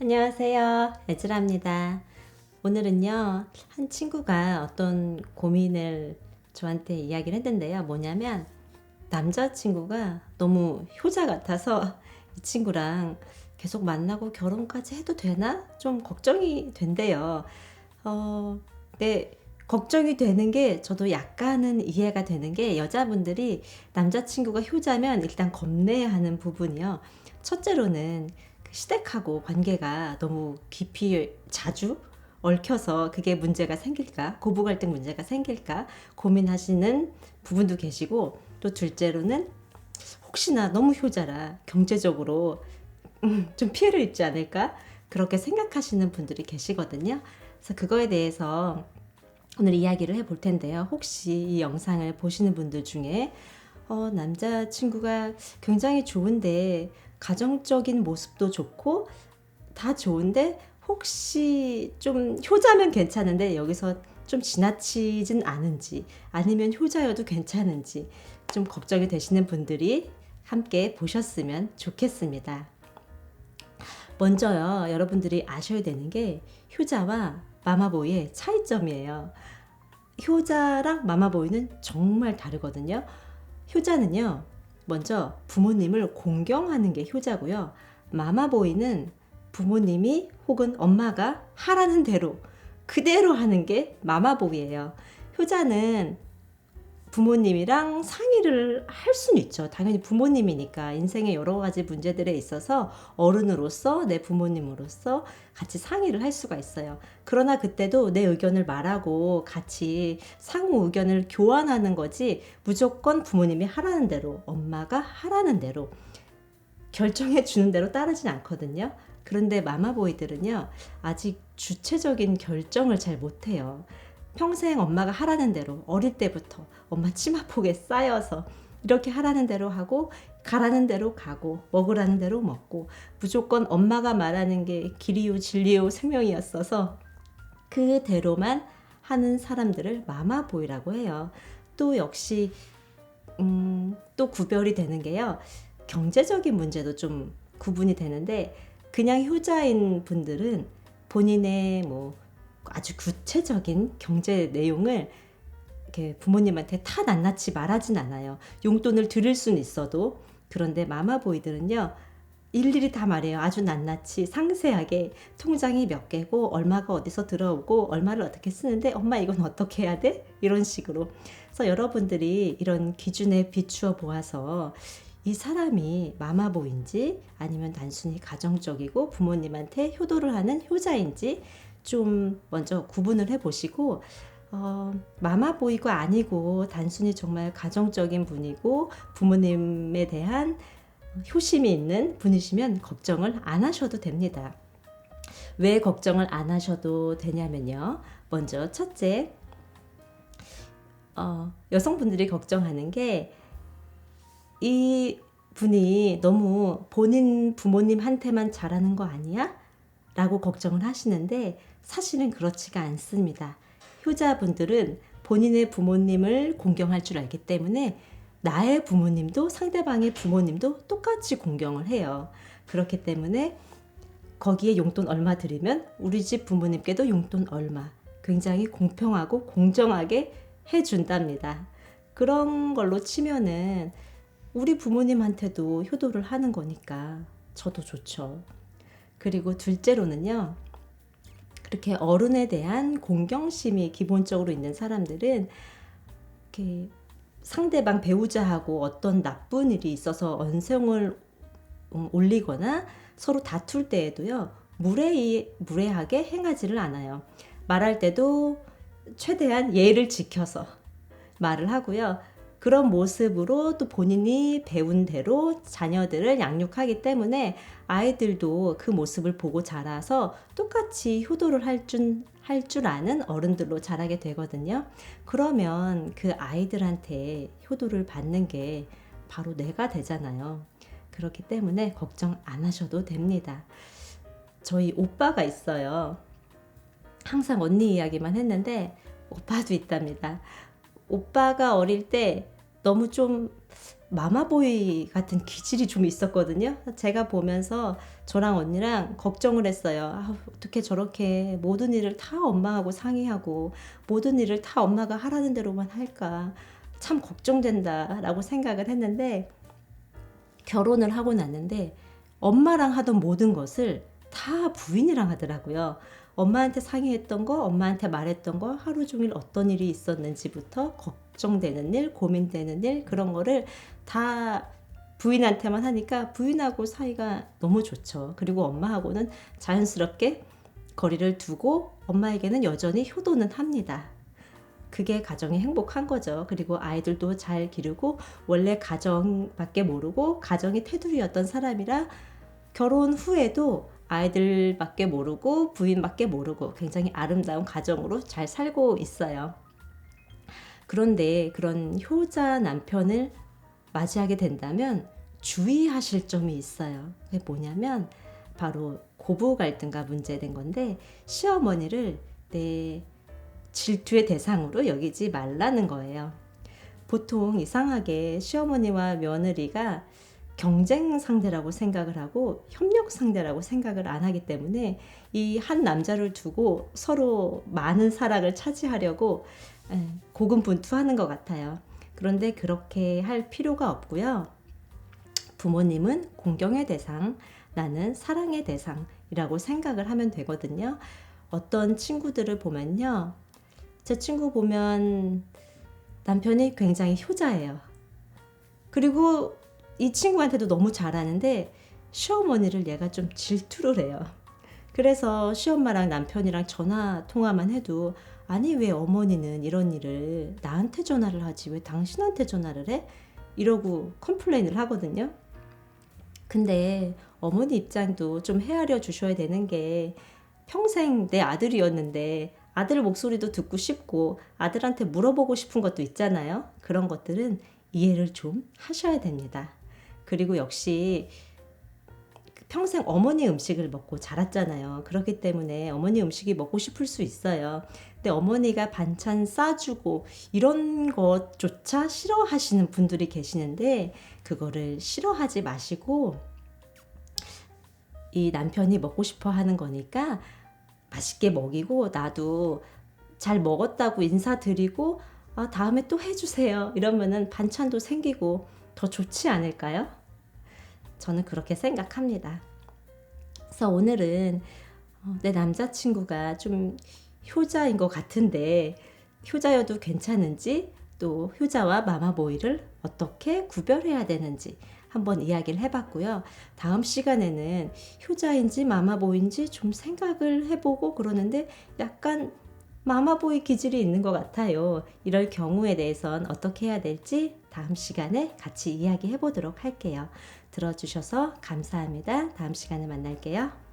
안녕하세요. 에즈라입니다. 오늘은요, 한 친구가 어떤 고민을 저한테 이야기를 했는데요. 뭐냐면, 남자친구가 너무 효자 같아서 이 친구랑 계속 만나고 결혼까지 해도 되나? 좀 걱정이 된대요. 네, 걱정이 되는 게 저도 약간은 이해가 되는 게 여자분들이 남자친구가 효자면 일단 겁내하는 부분이요. 첫째로는 그 시댁하고 관계가 너무 깊이 자주 얽혀서 그게 문제가 생길까, 고부 갈등 문제가 생길까 고민하시는 부분도 계시고, 또 둘째로는 혹시나 너무 효자라 경제적으로 좀 피해를 입지 않을까 그렇게 생각하시는 분들이 계시거든요. 그래서 그거에 대해서 오늘 이야기를 해볼 텐데요. 혹시 이 영상을 보시는 분들 중에 남자친구가 굉장히 좋은데 가정적인 모습도 좋고 다 좋은데 혹시 좀 효자면 괜찮은데 여기서 좀 지나치진 않은지 아니면 효자여도 괜찮은지 좀 걱정이 되시는 분들이 함께 보셨으면 좋겠습니다. 먼저요, 여러분들이 아셔야 되는 게 효자와 마마보이의 차이점이에요. 효자랑 마마보이는 정말 다르거든요. 효자는요, 먼저 부모님을 공경하는 게 효자고요. 마마보이는 부모님이 혹은 엄마가 하라는 대로 그대로 하는 게 마마보이예요. 효자는 부모님이랑 상의를 할 수는 있죠. 당연히 부모님이니까 인생의 여러 가지 문제들에 있어서 어른으로서 내 부모님으로서 같이 상의를 할 수가 있어요. 그러나 그때도 내 의견을 말하고 같이 상호 의견을 교환하는 거지 무조건 부모님이 하라는 대로 엄마가 하라는 대로 결정해 주는 대로 따르진 않거든요. 그런데 마마보이들은요, 아직 주체적인 결정을 잘 못해요. 평생 엄마가 하라는 대로 어릴 때부터 엄마 치마폭에 쌓여서 이렇게 하라는 대로 하고 가라는 대로 가고 먹으라는 대로 먹고 무조건 엄마가 말하는 게 길이요 진리요 생명이었어서 그대로만 하는 사람들을 마마보이라고 해요. 또 역시 또 구별이 되는 게요. 경제적인 문제도 좀 구분이 되는데 그냥 효자인 분들은 본인의 뭐 아주 구체적인 경제 내용을 이렇게 부모님한테 다 낱낱이 말하진 않아요. 용돈을 드릴 수는 있어도. 그런데 마마보이들은요, 일일이 다 말해요. 아주 낱낱이 상세하게 통장이 몇 개고 얼마가 어디서 들어오고 얼마를 어떻게 쓰는데 엄마 이건 어떻게 해야 돼? 이런 식으로. 그래서 여러분들이 이런 기준에 비추어 보아서 이 사람이 마마보인지 아니면 단순히 가정적이고 부모님한테 효도를 하는 효자인지 좀 먼저 구분을 해보시고 마마보이가 아니고 단순히 정말 가정적인 분이고 부모님에 대한 효심이 있는 분이시면 걱정을 안 하셔도 됩니다. 왜 걱정을 안 하셔도 되냐면요. 먼저 첫째, 여성분들이 걱정하는 게 이 분이 너무 본인 부모님한테만 잘하는 거 아니야? 라고 걱정을 하시는데 사실은 그렇지가 않습니다. 효자분들은 본인의 부모님을 공경할 줄 알기 때문에 나의 부모님도 상대방의 부모님도 똑같이 공경을 해요. 그렇기 때문에 거기에 용돈 얼마 드리면 우리 집 부모님께도 용돈 얼마 굉장히 공평하고 공정하게 해준답니다. 그런 걸로 치면은 우리 부모님한테도 효도를 하는 거니까 저도 좋죠. 그리고 둘째로는요, 그렇게 어른에 대한 공경심이 기본적으로 있는 사람들은 이렇게 상대방 배우자하고 어떤 나쁜 일이 있어서 언성을 올리거나 서로 다툴 때에도요, 무례하게 행하지를 않아요. 말할 때도 최대한 예의를 지켜서 말을 하고요. 그런 모습으로 또 본인이 배운 대로 자녀들을 양육하기 때문에 아이들도 그 모습을 보고 자라서 똑같이 효도를 할 줄 아는 어른들로 자라게 되거든요. 그러면 그 아이들한테 효도를 받는 게 바로 내가 되잖아요. 그렇기 때문에 걱정 안 하셔도 됩니다. 저희 오빠가 있어요. 항상 언니 이야기만 했는데 오빠도 있답니다. 오빠가 어릴 때 너무 좀 마마보이 같은 기질이 좀 있었거든요. 제가 보면서 저랑 언니랑 걱정을 했어요. 아, 어떻게 저렇게 모든 일을 다 엄마하고 상의하고 모든 일을 다 엄마가 하라는 대로만 할까. 참 걱정된다라고 생각을 했는데 결혼을 하고 났는데 엄마랑 하던 모든 것을 다 부인이랑 하더라고요. 엄마한테 상의했던 거, 엄마한테 말했던 거, 하루 종일 어떤 일이 있었는지부터 걱정되는 일, 고민되는 일, 그런 거를 다 부인한테만 하니까 부인하고 사이가 너무 좋죠. 그리고 엄마하고는 자연스럽게 거리를 두고 엄마에게는 여전히 효도는 합니다. 그게 가정이 행복한 거죠. 그리고 아이들도 잘 기르고 원래 가정밖에 모르고 가정이 테두리였던 사람이라 결혼 후에도 아이들밖에 모르고 부인밖에 모르고 굉장히 아름다운 가정으로 잘 살고 있어요. 그런데 그런 효자 남편을 맞이하게 된다면 주의하실 점이 있어요. 그게 뭐냐면 바로 고부 갈등과 문제된 건데 시어머니를 내 질투의 대상으로 여기지 말라는 거예요. 보통 이상하게 시어머니와 며느리가 경쟁 상대라고 생각을 하고 협력 상대라고 생각을 안 하기 때문에 이 한 남자를 두고 서로 많은 사랑을 차지하려고 고군분투하는 것 같아요. 그런데 그렇게 할 필요가 없고요. 부모님은 공경의 대상, 나는 사랑의 대상이라고 생각을 하면 되거든요. 어떤 친구들을 보면요. 제 친구 보면 남편이 굉장히 효자예요. 그리고 이 친구한테도 너무 잘하는데 시어머니를 얘가 좀 질투를 해요. 그래서 시엄마랑 남편이랑 전화 통화만 해도 아니 왜 어머니는 이런 일을 나한테 전화를 하지 왜 당신한테 전화를 해? 이러고 컴플레인을 하거든요. 근데 어머니 입장도 좀 헤아려 주셔야 되는 게 평생 내 아들이었는데 아들 목소리도 듣고 싶고 아들한테 물어보고 싶은 것도 있잖아요. 그런 것들은 이해를 좀 하셔야 됩니다. 그리고 역시 평생 어머니 음식을 먹고 자랐잖아요. 그렇기 때문에 어머니 음식이 먹고 싶을 수 있어요. 근데 어머니가 반찬 싸주고 이런 것조차 싫어하시는 분들이 계시는데 그거를 싫어하지 마시고 이 남편이 먹고 싶어 하는 거니까 맛있게 먹이고 나도 잘 먹었다고 인사드리고 다음에 또 해주세요. 이러면은 반찬도 생기고 더 좋지 않을까요? 저는 그렇게 생각합니다. 그래서 오늘은 내 남자친구가 좀 효자인 것 같은데 효자여도 괜찮은지 또 효자와 마마보이를 어떻게 구별해야 되는지 한번 이야기를 해봤고요. 다음 시간에는 효자인지 마마보이인지 좀 생각을 해보고 그러는데 약간 마마보이 기질이 있는 것 같아요. 이럴 경우에 대해선 어떻게 해야 될지 다음 시간에 같이 이야기해 보도록 할게요. 들어주셔서 감사합니다. 다음 시간에 만날게요.